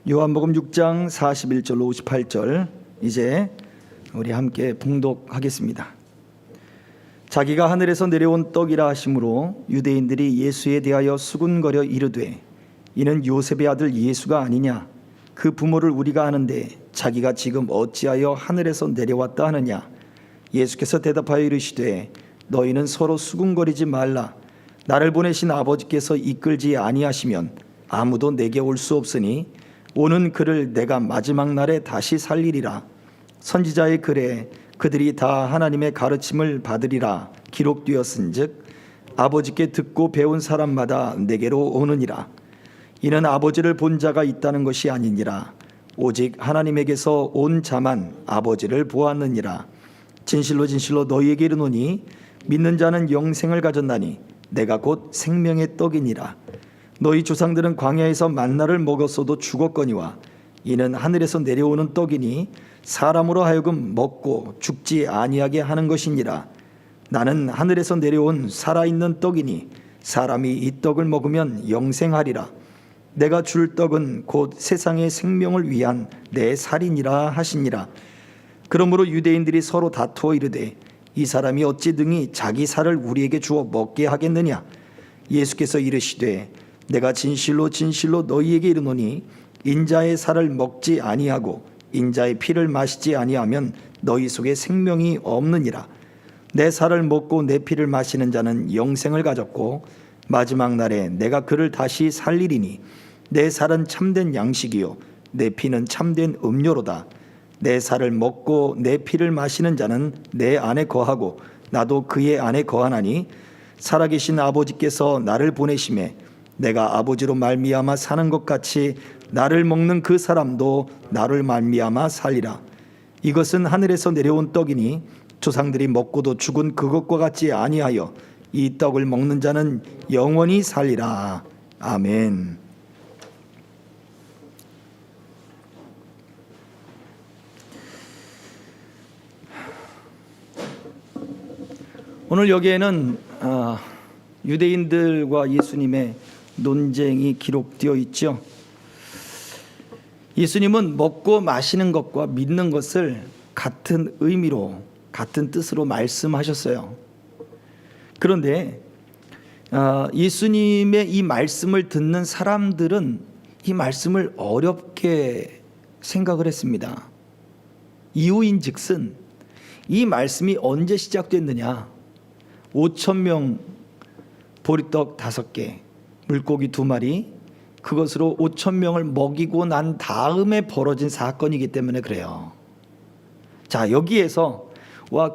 요한복음 6장 41절로 58절 이제 우리 함께 봉독하겠습니다. 자기가 하늘에서 내려온 떡이라 하심으로 유대인들이 예수에 대하여 수군거려 이르되 이는 요셉의 아들 예수가 아니냐? 그 부모를 우리가 아는데 자기가 지금 어찌하여 하늘에서 내려왔다 하느냐? 예수께서 대답하여 이르시되 너희는 서로 수군거리지 말라. 나를 보내신 아버지께서 이끌지 아니하시면 아무도 내게 올 수 없으니 오는 그를 내가 마지막 날에 다시 살리리라. 선지자의 글에 그들이 다 하나님의 가르침을 받으리라 기록되었은즉 아버지께 듣고 배운 사람마다 내게로 오느니라. 이는 아버지를 본 자가 있다는 것이 아니니라. 오직 하나님에게서 온 자만 아버지를 보았느니라. 진실로 진실로 너희에게 이르노니 믿는 자는 영생을 가졌나니 내가 곧 생명의 떡이니라. 너희 조상들은 광야에서 만나를 먹었어도 죽었거니와 이는 하늘에서 내려오는 떡이니 사람으로 하여금 먹고 죽지 아니하게 하는 것이니라. 나는 하늘에서 내려온 살아있는 떡이니 사람이 이 떡을 먹으면 영생하리라. 내가 줄 떡은 곧 세상의 생명을 위한 내 살이니라 하시니라. 그러므로 유대인들이 서로 다투어 이르되 이 사람이 어찌 등이 자기 살을 우리에게 주어 먹게 하겠느냐? 예수께서 이르시되 내가 진실로 진실로 너희에게 이르노니 인자의 살을 먹지 아니하고 인자의 피를 마시지 아니하면 너희 속에 생명이 없느니라. 내 살을 먹고 내 피를 마시는 자는 영생을 가졌고 마지막 날에 내가 그를 다시 살리리니 내 살은 참된 양식이요 내 피는 참된 음료로다. 내 살을 먹고 내 피를 마시는 자는 내 안에 거하고 나도 그의 안에 거하나니 살아계신 아버지께서 나를 보내심에 내가 아버지로 말미암아 사는 것 같이 나를 먹는 그 사람도 나를 말미암아 살리라. 이것은 하늘에서 내려온 떡이니 조상들이 먹고도 죽은 그것과 같지 아니하여 이 떡을 먹는 자는 영원히 살리라. 아멘. 오늘 여기에는 유대인들과 예수님의 논쟁이 기록되어 있죠. 예수님은 먹고 마시는 것과 믿는 것을 같은 의미로 같은 뜻으로 말씀하셨어요. 그런데 예수님의 이 말씀을 듣는 사람들은 이 말씀을 어렵게 생각을 했습니다. 이유인즉슨 이 말씀이 언제 시작됐느냐? 5,000명 보리떡 5개, 물고기 2마리, 그것으로 5,000명을 먹이고 난 다음에 벌어진 사건이기 때문에 그래요. 자, 여기에서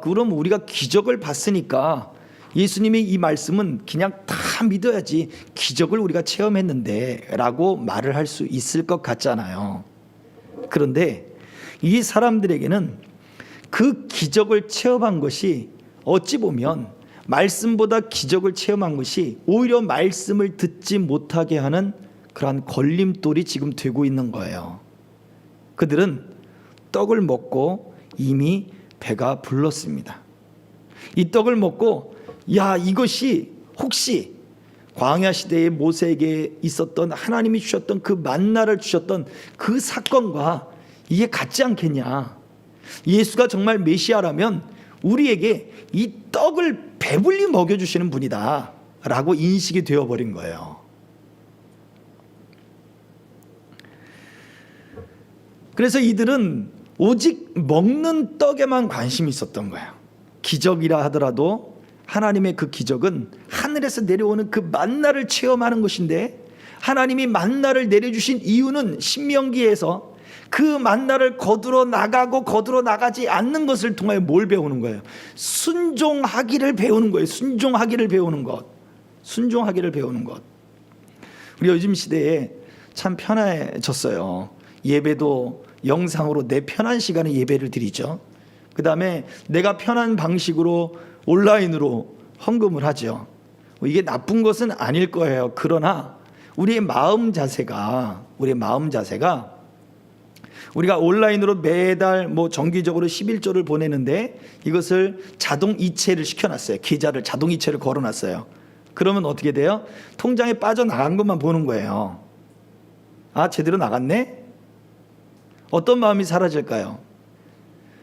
그럼 우리가 기적을 봤으니까 예수님이 이 말씀은 그냥 다 믿어야지, 기적을 우리가 체험했는데 라고 말을 할 수 있을 것 같잖아요. 그런데 이 사람들에게는 그 기적을 체험한 것이 어찌 보면 말씀보다 기적을 체험한 것이 오히려 말씀을 듣지 못하게 하는 그러한 걸림돌이 지금 되고 있는 거예요. 그들은 떡을 먹고 이미 배가 불렀습니다. 이 떡을 먹고 이것이 혹시 광야 시대의 모세에게 있었던 하나님이 주셨던 그 만나를 주셨던 그 사건과 이게 같지 않겠냐? 예수가 정말 메시아라면 우리에게 이 떡을 배불리 먹여주시는 분이다 라고 인식이 되어버린 거예요. 그래서 이들은 오직 먹는 떡에만 관심이 있었던 거예요. 기적이라 하더라도 하나님의 그 기적은 하늘에서 내려오는 그 만나를 체험하는 것인데, 하나님이 만나를 내려주신 이유는 신명기에서 그 만나를 거두러 나가고 거두러 나가지 않는 것을 통하여 뭘 배우는 거예요? 순종하기를 배우는 거예요. 순종하기를 배우는 것. 순종하기를 배우는 것. 우리 요즘 시대에 참 편해졌어요. 예배도 영상으로 내 편한 시간에 예배를 드리죠. 그 다음에 내가 편한 방식으로 온라인으로 헌금을 하죠. 이게 나쁜 것은 아닐 거예요. 그러나 우리의 마음 자세가 우리가 온라인으로 매달 정기적으로 11조를 보내는데 이것을 자동 이체를 시켜놨어요. 계좌를 자동 이체를 걸어놨어요. 그러면 어떻게 돼요? 통장에 빠져나간 것만 보는 거예요. 제대로 나갔네? 어떤 마음이 사라질까요?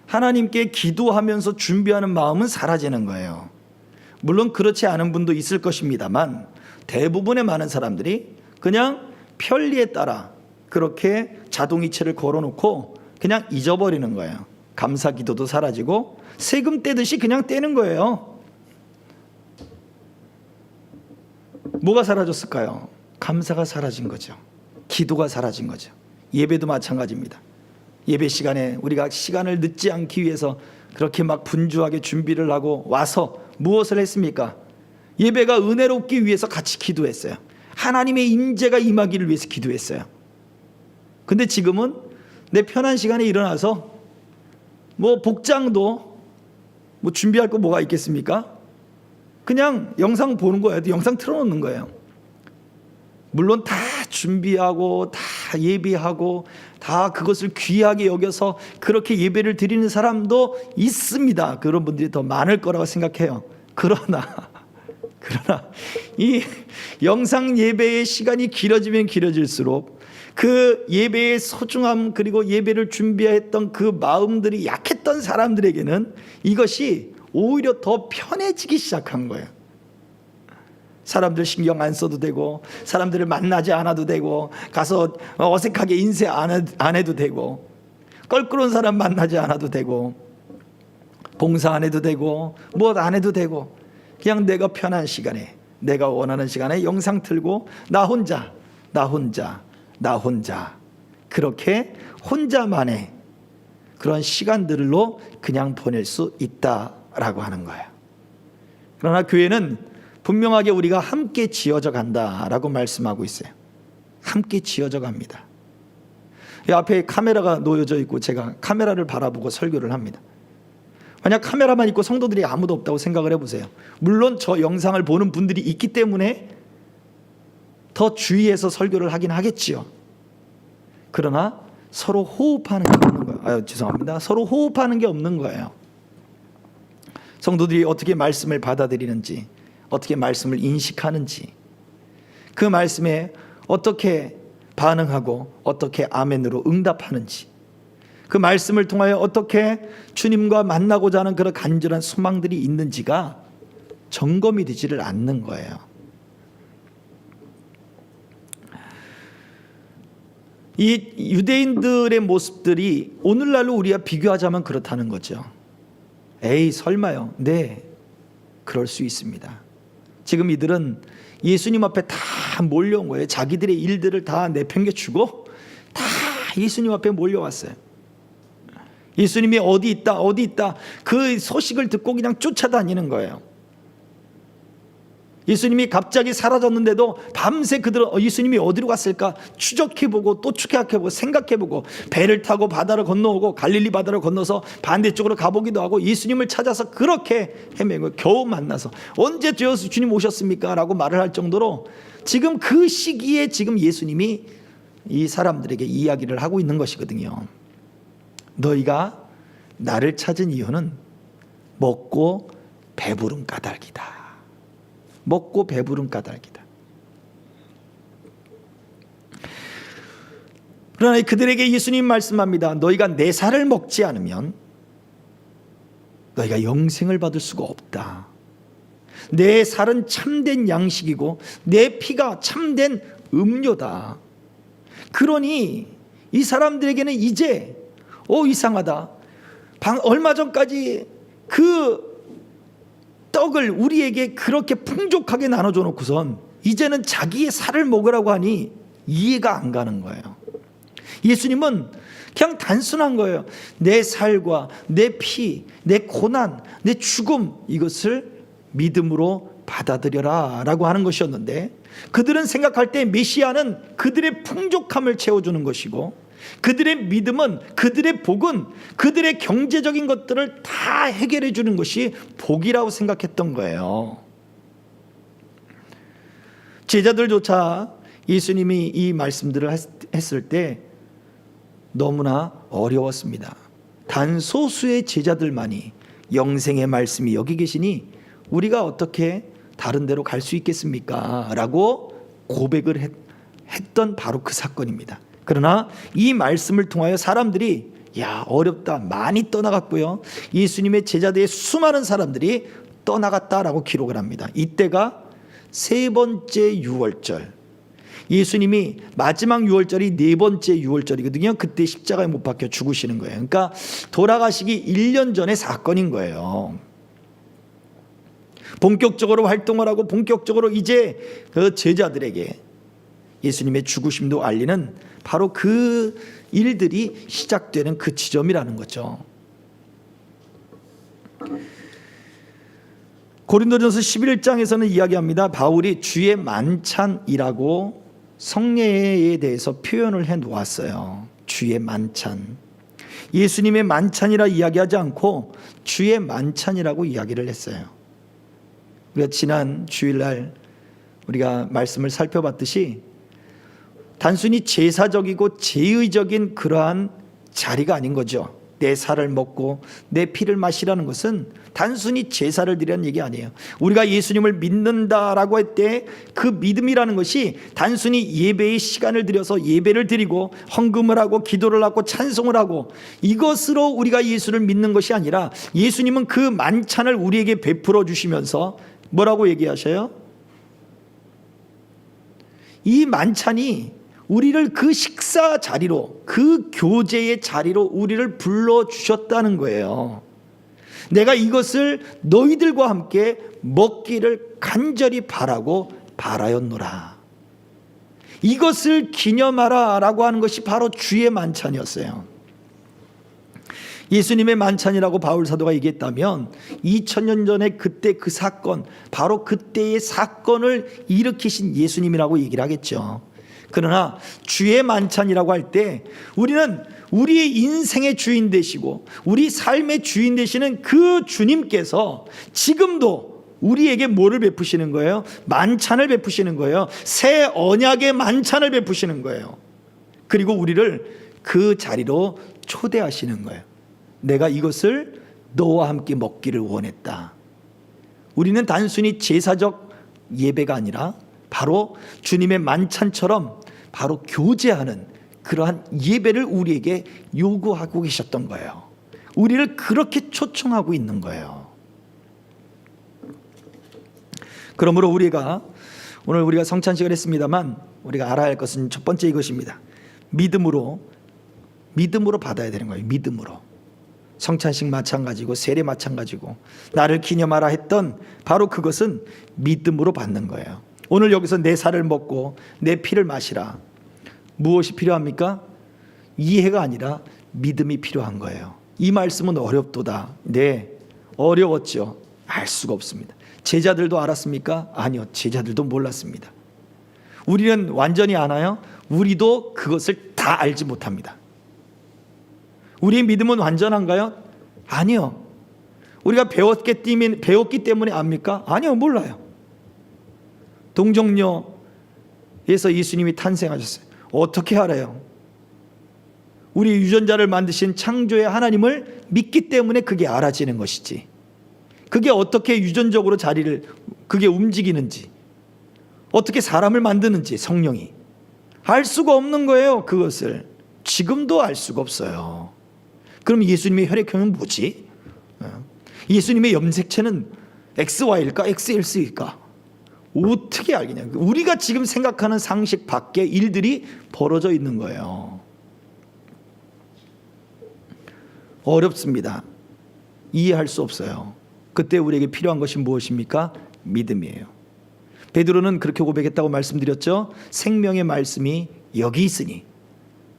하나님께 기도하면서 준비하는 마음은 사라지는 거예요. 물론 그렇지 않은 분도 있을 것입니다만 대부분의 많은 사람들이 그냥 편리에 따라 그렇게 자동이체를 걸어놓고 그냥 잊어버리는 거예요. 감사 기도도 사라지고 세금 떼듯이 그냥 떼는 거예요. 뭐가 사라졌을까요? 감사가 사라진 거죠. 기도가 사라진 거죠. 예배도 마찬가지입니다. 예배 시간에 우리가 시간을 늦지 않기 위해서 그렇게 막 분주하게 준비를 하고 와서 무엇을 했습니까? 예배가 은혜롭기 위해서 같이 기도했어요. 하나님의 임재가 임하기를 위해서 기도했어요. 근데 지금은 내 편한 시간에 일어나서 뭐 복장도 뭐 준비할 거 뭐가 있겠습니까? 그냥 영상 보는 거예요. 영상 틀어놓는 거예요. 물론 다 준비하고 다 예비하고 다 그것을 귀하게 여겨서 그렇게 예배를 드리는 사람도 있습니다. 그런 분들이 더 많을 거라고 생각해요. 그러나 이 영상 예배의 시간이 길어지면 길어질수록 그 예배의 소중함 그리고 예배를 준비했던 그 마음들이 약했던 사람들에게는 이것이 오히려 더 편해지기 시작한 거예요. 사람들 신경 안 써도 되고 사람들을 만나지 않아도 되고 가서 어색하게 인사 안 해도 되고 껄끄러운 사람 만나지 않아도 되고 봉사 안 해도 되고 무엇 안 해도 되고 그냥 내가 편한 시간에 내가 원하는 시간에 영상 틀고 나 혼자 그렇게 혼자만의 그런 시간들로 그냥 보낼 수 있다라고 하는 거예요. 그러나 교회는 분명하게 우리가 함께 지어져 간다라고 말씀하고 있어요. 함께 지어져 갑니다. 이 앞에 카메라가 놓여져 있고 제가 카메라를 바라보고 설교를 합니다. 만약 카메라만 있고 성도들이 아무도 없다고 생각을 해보세요. 물론 저 영상을 보는 분들이 있기 때문에 더 주의해서 설교를 하긴 하겠지요. 그러나 서로 호흡하는 게 없는 거예요. 죄송합니다. 서로 호흡하는 게 없는 거예요. 성도들이 어떻게 말씀을 받아들이는지 어떻게 말씀을 인식하는지 그 말씀에 어떻게 반응하고 어떻게 아멘으로 응답하는지 그 말씀을 통하여 어떻게 주님과 만나고자 하는 그런 간절한 소망들이 있는지가 점검이 되지를 않는 거예요. 이 유대인들의 모습들이 오늘날로 우리가 비교하자면 그렇다는 거죠. 에이 설마요. 네, 그럴 수 있습니다. 지금 이들은 예수님 앞에 다 몰려온 거예요. 자기들의 일들을 다 내팽개치고 다 예수님 앞에 몰려왔어요. 예수님이 어디 있다 그 소식을 듣고 그냥 쫓아다니는 거예요. 예수님이 갑자기 사라졌는데도 밤새 그들은 예수님이 어디로 갔을까 추적해보고 또 추적해보고 생각해보고 배를 타고 바다를 건너오고 갈릴리 바다를 건너서 반대쪽으로 가보기도 하고 예수님을 찾아서 그렇게 헤매고 겨우 만나서 언제 주님 오셨습니까? 라고 말을 할 정도로 지금 그 시기에 지금 예수님이 이 사람들에게 이야기를 하고 있는 것이거든요. 너희가 나를 찾은 이유는 먹고 배부른 까닭이다. 먹고 배부른 까닭이다. 그러나 그들에게 예수님 말씀합니다. 너희가 내 살을 먹지 않으면 너희가 영생을 받을 수가 없다. 내 살은 참된 양식이고 내 피가 참된 음료다. 그러니 이 사람들에게는 이제 이상하다. 얼마 전까지 그 떡을 우리에게 그렇게 풍족하게 나눠줘 놓고선 이제는 자기의 살을 먹으라고 하니 이해가 안 가는 거예요. 예수님은 그냥 단순한 거예요. 내 살과 내 피, 내 고난, 내 죽음 이것을 믿음으로 받아들여라 라고 하는 것이었는데 그들은 생각할 때 메시아는 그들의 풍족함을 채워주는 것이고 그들의 믿음은 그들의 복은 그들의 경제적인 것들을 다 해결해 주는 것이 복이라고 생각했던 거예요. 제자들조차 예수님이 이 말씀들을 했을 때 너무나 어려웠습니다. 단 소수의 제자들만이 영생의 말씀이 여기 계시니 우리가 어떻게 다른 데로 갈 수 있겠습니까? 라고 고백을 했던 바로 그 사건입니다. 그러나 이 말씀을 통하여 사람들이 야, 어렵다, 많이 떠나갔고요, 예수님의 제자들의 수많은 사람들이 떠나갔다라고 기록을 합니다. 이때가 세 번째 유월절, 예수님이 마지막 유월절이 네 번째 유월절이거든요. 그때 십자가에 못 박혀 죽으시는 거예요. 그러니까 돌아가시기 1년 전의 사건인 거예요. 본격적으로 활동을 하고 본격적으로 이제 그 제자들에게 예수님의 죽으심도 알리는 바로 그 일들이 시작되는 그 지점이라는 거죠. 고린도전서 11장에서는 이야기합니다. 바울이 주의 만찬이라고 성례에 대해서 표현을 해 놓았어요. 주의 만찬. 예수님의 만찬이라 이야기하지 않고 주의 만찬이라고 이야기를 했어요. 우리가 지난 주일날 우리가 말씀을 살펴봤듯이 단순히 제사적이고 제의적인 그러한 자리가 아닌 거죠. 내 살을 먹고 내 피를 마시라는 것은 단순히 제사를 드리라는 얘기 아니에요. 우리가 예수님을 믿는다라고 할 때 그 믿음이라는 것이 단순히 예배의 시간을 들여서 예배를 드리고 헌금을 하고 기도를 하고 찬송을 하고 이것으로 우리가 예수를 믿는 것이 아니라, 예수님은 그 만찬을 우리에게 베풀어 주시면서 뭐라고 얘기하셔요? 이 만찬이 우리를 그 식사 자리로, 그 교제의 자리로 우리를 불러주셨다는 거예요. 내가 이것을 너희들과 함께 먹기를 간절히 바라고 바라였노라. 이것을 기념하라 라고 하는 것이 바로 주의 만찬이었어요. 예수님의 만찬이라고 바울 사도가 얘기했다면 2000년 전에 그때 그 사건, 바로 그때의 사건을 일으키신 예수님이라고 얘기를 하겠죠. 그러나 주의 만찬이라고 할 때 우리는 우리의 인생의 주인 되시고 우리 삶의 주인 되시는 그 주님께서 지금도 우리에게 뭐를 베푸시는 거예요? 만찬을 베푸시는 거예요. 새 언약의 만찬을 베푸시는 거예요. 그리고 우리를 그 자리로 초대하시는 거예요. 내가 이것을 너와 함께 먹기를 원했다. 우리는 단순히 제사적 예배가 아니라 바로 주님의 만찬처럼 바로 교제하는 그러한 예배를 우리에게 요구하고 계셨던 거예요. 우리를 그렇게 초청하고 있는 거예요. 그러므로 오늘 우리가 성찬식을 했습니다만 우리가 알아야 할 것은 첫 번째 이것입니다. 믿음으로 받아야 되는 거예요. 믿음으로. 성찬식 마찬가지고 세례 마찬가지고 나를 기념하라 했던 바로 그것은 믿음으로 받는 거예요. 오늘 여기서 내 살을 먹고 내 피를 마시라. 무엇이 필요합니까? 이해가 아니라 믿음이 필요한 거예요. 이 말씀은 어렵도다. 네, 어려웠죠. 알 수가 없습니다. 제자들도 알았습니까? 아니요, 제자들도 몰랐습니다. 우리는 완전히 아나요? 우리도 그것을 다 알지 못합니다. 우리의 믿음은 완전한가요? 아니요. 우리가 배웠기 때문에 압니까? 아니요, 몰라요. 동정녀에서 예수님이 탄생하셨어요. 어떻게 알아요? 우리 유전자를 만드신 창조의 하나님을 믿기 때문에 그게 알아지는 것이지. 그게 어떻게 유전적으로 그게 움직이는지, 어떻게 사람을 만드는지 성령이 알 수가 없는 거예요. 그것을 지금도 알 수가 없어요. 그럼 예수님의 혈액형은 뭐지? 예수님의 염색체는 XY일까? XLC일까? 어떻게 알겠냐? 우리가 지금 생각하는 상식 밖의 일들이 벌어져 있는 거예요. 어렵습니다. 이해할 수 없어요. 그때 우리에게 필요한 것이 무엇입니까? 믿음이에요. 베드로는 그렇게 고백했다고 말씀드렸죠. 생명의 말씀이 여기 있으니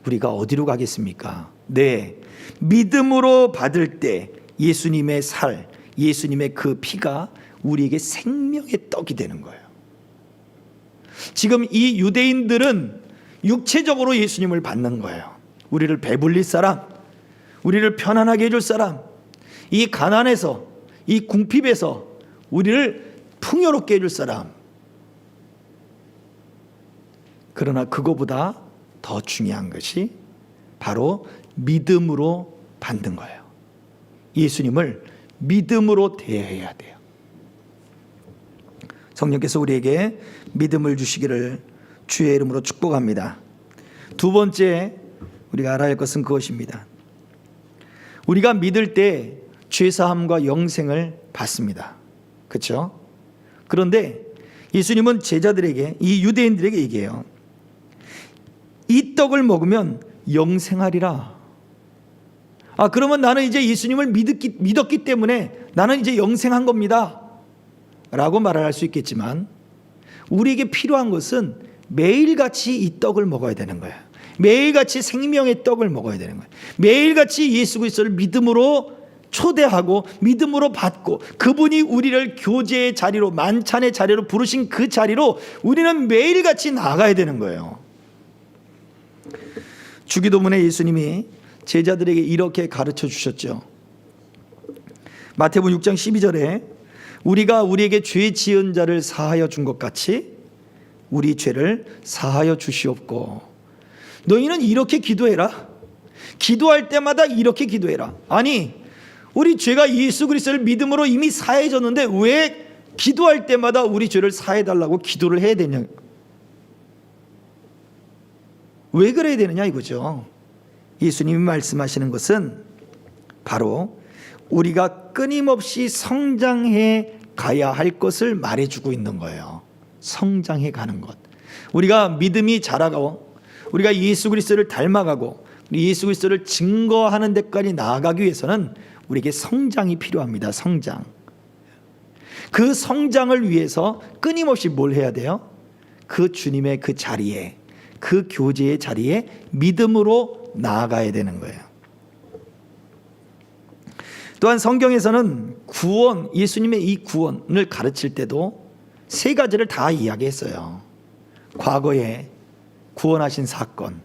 우리가 어디로 가겠습니까? 네, 믿음으로 받을 때 예수님의 살, 예수님의 그 피가 우리에게 생명의 떡이 되는 거예요. 지금 이 유대인들은 육체적으로 예수님을 받는 거예요. 우리를 배불릴 사람, 우리를 편안하게 해줄 사람, 이 가난에서, 이 궁핍에서 우리를 풍요롭게 해줄 사람. 그러나 그거보다 더 중요한 것이 바로 믿음으로 받는 거예요. 예수님을 믿음으로 대해야 돼요. 성령께서 우리에게 믿음을 주시기를 주의 이름으로 축복합니다. 두 번째 우리가 알아야 할 것은 그것입니다. 우리가 믿을 때 죄사함과 영생을 받습니다. 그렇죠? 그런데 예수님은 제자들에게, 이 유대인들에게 얘기해요. 이 떡을 먹으면 영생하리라. 그러면 나는 이제 예수님을 믿었기 때문에 나는 이제 영생한 겁니다 라고 말을 할 수 있겠지만, 우리에게 필요한 것은 매일같이 이 떡을 먹어야 되는 거예요. 매일같이 생명의 떡을 먹어야 되는 거예요. 매일같이 예수 그리스도를 믿음으로 초대하고 믿음으로 받고, 그분이 우리를 교제의 자리로, 만찬의 자리로 부르신 그 자리로 우리는 매일같이 나아가야 되는 거예요. 주기도문에 예수님이 제자들에게 이렇게 가르쳐 주셨죠. 마태복음 6장 12절에 우리가 우리에게 죄 지은 자를 사하여 준 것 같이 우리 죄를 사하여 주시옵고. 너희는 이렇게 기도해라. 기도할 때마다 이렇게 기도해라. 아니, 우리 죄가 예수 그리스도를 믿음으로 이미 사해졌는데 왜 기도할 때마다 우리 죄를 사해달라고 기도를 해야 되냐? 왜 그래야 되느냐 이거죠. 예수님이 말씀하시는 것은 바로 우리가 끊임없이 성장해 가야 할 것을 말해주고 있는 거예요. 성장해 가는 것. 우리가 믿음이 자라고, 우리가 예수 그리스도를 닮아가고 예수 그리스도를 증거하는 데까지 나아가기 위해서는 우리에게 성장이 필요합니다. 성장. 그 성장을 위해서 끊임없이 뭘 해야 돼요? 그 주님의 그 자리에, 그 교제의 자리에 믿음으로 나아가야 되는 거예요. 또한 성경에서는 구원, 예수님의 이 구원을 가르칠 때도 세 가지를 다 이야기했어요. 과거에 구원하신 사건,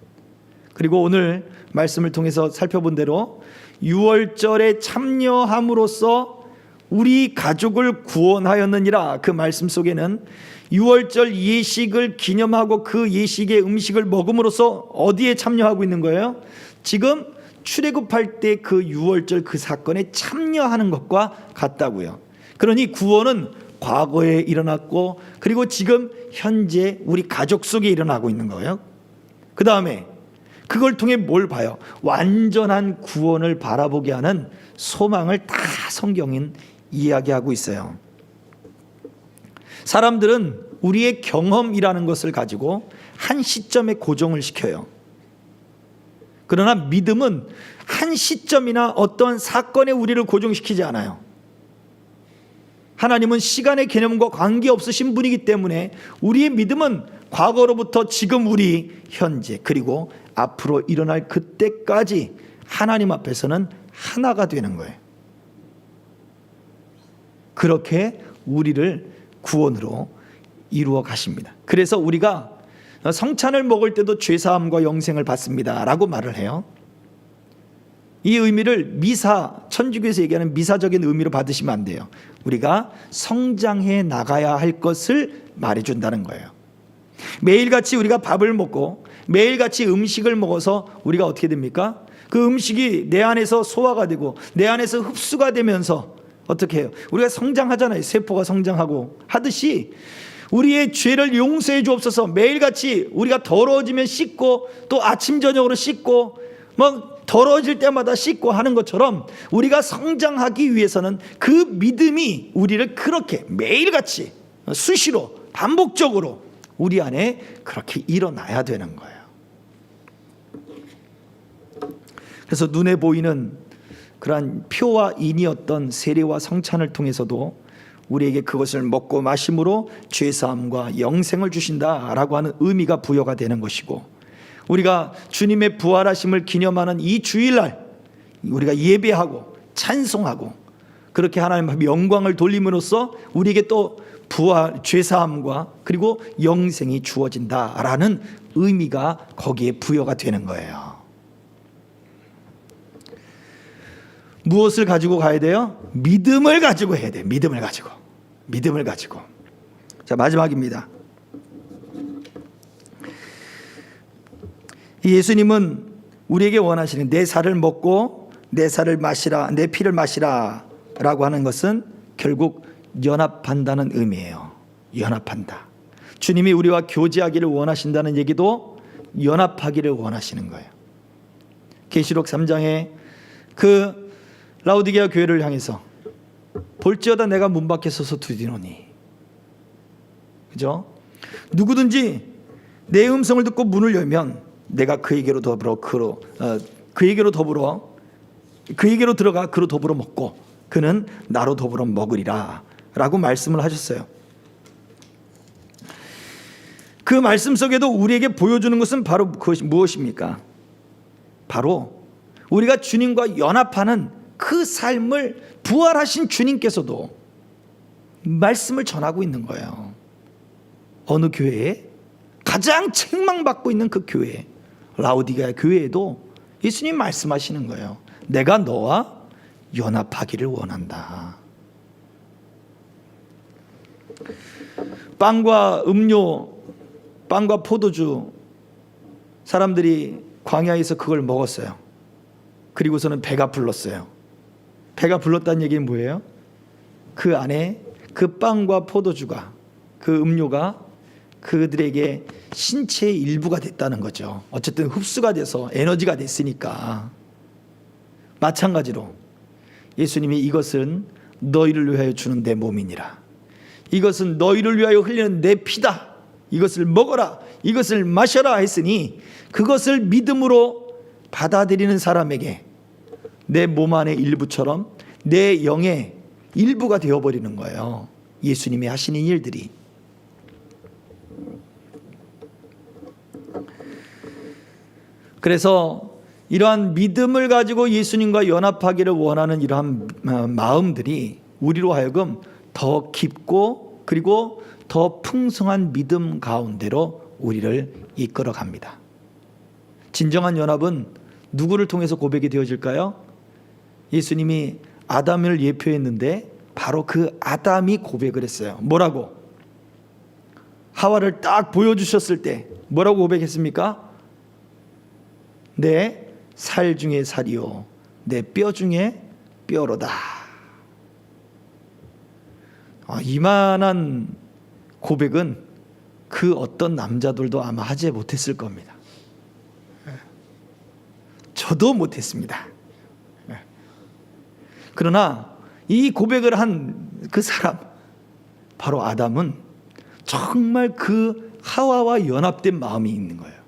그리고 오늘 말씀을 통해서 살펴본 대로 유월절에 참여함으로써 우리 가족을 구원하였느니라. 그 말씀 속에는 유월절 예식을 기념하고 그 예식의 음식을 먹음으로써 어디에 참여하고 있는 거예요? 지금 출애굽할 때 그 유월절 그 사건에 참여하는 것과 같다고요. 그러니 구원은 과거에 일어났고, 그리고 지금 현재 우리 가족 속에 일어나고 있는 거예요. 그 다음에 그걸 통해 뭘 봐요? 완전한 구원을 바라보게 하는 소망을 다 성경은 이야기하고 있어요. 사람들은 우리의 경험이라는 것을 가지고 한 시점에 고정을 시켜요. 그러나 믿음은 한 시점이나 어떤 사건에 우리를 고정시키지 않아요. 하나님은 시간의 개념과 관계없으신 분이기 때문에 우리의 믿음은 과거로부터 지금, 우리 현재, 그리고 앞으로 일어날 그때까지 하나님 앞에서는 하나가 되는 거예요. 그렇게 우리를 구원으로 이루어 가십니다. 그래서 우리가 성찬을 먹을 때도 죄사함과 영생을 받습니다 라고 말을 해요. 이 의미를 미사, 천주교에서 얘기하는 미사적인 의미로 받으시면 안 돼요. 우리가 성장해 나가야 할 것을 말해준다는 거예요. 매일같이 우리가 밥을 먹고 매일같이 음식을 먹어서 우리가 어떻게 됩니까? 그 음식이 내 안에서 소화가 되고 내 안에서 흡수가 되면서 어떻게 해요? 우리가 성장하잖아요. 세포가 성장하고 하듯이 우리의 죄를 용서해 주옵소서. 매일같이 우리가 더러워지면 씻고, 또 아침 저녁으로 씻고, 더러워질 때마다 씻고 하는 것처럼 우리가 성장하기 위해서는 그 믿음이 우리를 그렇게 매일같이 수시로 반복적으로 우리 안에 그렇게 일어나야 되는 거예요. 그래서 눈에 보이는 그러한 표와 인이었던 세례와 성찬을 통해서도 우리에게 그것을 먹고 마심으로 죄사함과 영생을 주신다라고 하는 의미가 부여가 되는 것이고, 우리가 주님의 부활하심을 기념하는 이 주일날 우리가 예배하고 찬송하고 그렇게 하나님 앞에 영광을 돌림으로써 우리에게 또 부활, 죄사함과 그리고 영생이 주어진다라는 의미가 거기에 부여가 되는 거예요. 무엇을 가지고 가야 돼요? 믿음을 가지고 해야 돼요. 믿음을 가지고. 자, 마지막입니다. 예수님은 우리에게 원하시는 내 살을 먹고 내 살을 마시라, 내 피를 마시라 라고 하는 것은 결국 연합한다는 의미예요. 연합한다. 주님이 우리와 교제하기를 원하신다는 얘기도 연합하기를 원하시는 거예요. 계시록 3장에 그 라오디게아 교회를 향해서 볼지어다 내가 문 밖에 서서 두드리노니, 그죠? 누구든지 내 음성을 듣고 문을 열면 내가 그에게로 들어가 그로 더불어 먹고 그는 나로 더불어 먹으리라 라고 말씀을 하셨어요. 그 말씀 속에도 우리에게 보여주는 것은 바로 그것이 무엇입니까? 바로 우리가 주님과 연합하는 그 삶을 부활하신 주님께서도 말씀을 전하고 있는 거예요. 어느 교회에? 가장 책망받고 있는 그 교회, 라오디게아 교회에도 예수님 말씀하시는 거예요. 내가 너와 연합하기를 원한다. 빵과 음료, 빵과 포도주, 사람들이 광야에서 그걸 먹었어요. 그리고서는 배가 불렀어요. 배가 불렀다는 얘기는 뭐예요? 그 안에 그 빵과 포도주가, 그 음료가 그들에게 신체의 일부가 됐다는 거죠. 어쨌든 흡수가 돼서 에너지가 됐으니까. 마찬가지로 예수님이 이것은 너희를 위하여 주는 내 몸이니라, 이것은 너희를 위하여 흘리는 내 피다, 이것을 먹어라, 이것을 마셔라 했으니 그것을 믿음으로 받아들이는 사람에게 내 몸 안의 일부처럼 내 영의 일부가 되어버리는 거예요. 예수님이 하시는 일들이. 그래서 이러한 믿음을 가지고 예수님과 연합하기를 원하는 이러한 마음들이 우리로 하여금 더 깊고 그리고 더 풍성한 믿음 가운데로 우리를 이끌어 갑니다. 진정한 연합은 누구를 통해서 고백이 되어질까요? 예수님이 아담을 예표했는데 바로 그 아담이 고백을 했어요. 뭐라고? 하와를 딱 보여주셨을 때 뭐라고 고백했습니까? 내 살 중에 살이요 내 뼈 중에 뼈로다. 이만한 고백은 그 어떤 남자들도 아마 하지 못했을 겁니다. 저도 못했습니다. 그러나 이 고백을 한 그 사람, 바로 아담은 정말 그 하와와 연합된 마음이 있는 거예요.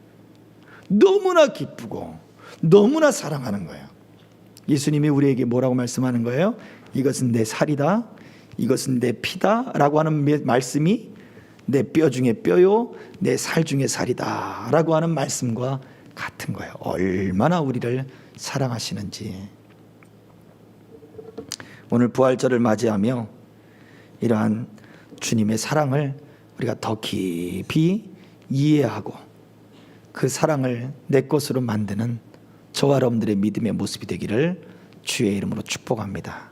너무나 기쁘고 너무나 사랑하는 거예요. 예수님이 우리에게 뭐라고 말씀하는 거예요? 이것은 내 살이다, 이것은 내 피다 라고 하는 말씀이 내 뼈 중에 뼈요 내 살 중에 살이다 라고 하는 말씀과 같은 거예요. 얼마나 우리를 사랑하시는지. 오늘 부활절을 맞이하며 이러한 주님의 사랑을 우리가 더 깊이 이해하고 그 사랑을 내 것으로 만드는 저와 여러분들의 믿음의 모습이 되기를 주의 이름으로 축복합니다.